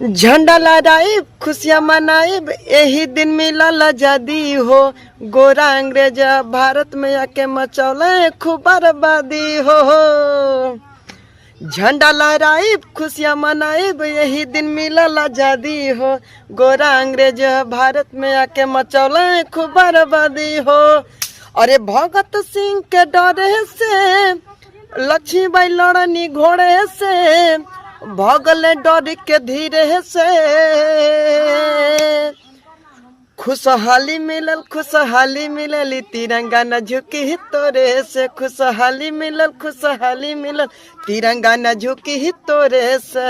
झंडा लहराइब खुशियाँ मनाइब यही दिन मिलल आजादी हो। गोरा अंग्रेज भारत में आके मचौले खूब बर्बादी हो। झंडा लहराइब खुशियाँ मनाइब यही दिन मिलल आजादी हो। गोरा अंग्रेज भारत में आके मचौले खूब बर्बादी हो। अरे भगत सिंह के डरे से लक्ष्मीबाई लड़नी घोड़े से भगले डर के धीरे से। खुशहाली मिलल तिरंगा न झुकी तोरे से। खुशहाली मिलल तिरंगा न झुकी तोरे से।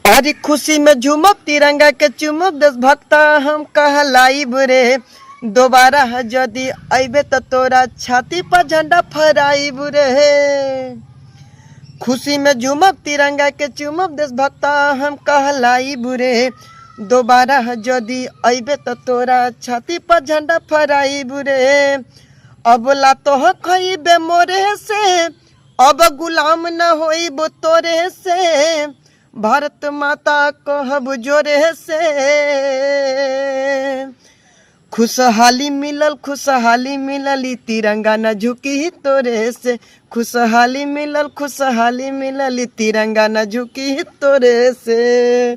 अरे खुशी में झूमब तिरंगा के चुमब देशभक्ता हम कहलाइब रे। दोबारा यदि अबे तो तोरा छाती पर झंडा फहराइब रे। खुशी में झूमब तिरंगा के चुमब देशभक्ता हम कहलाइब रे। दोबारा यदि अबे तो तोरा छाती पर झंडा फहराइब रे। अब ला तो खइबे मोरे से अब गुलाम न होइब तोरे से। भारत माता कहब जोरे से। खुशहाली मिलल तिरंगा न झुकी तोरे से। खुशहाली मिलल तिरंगा न झुकी तोरे से।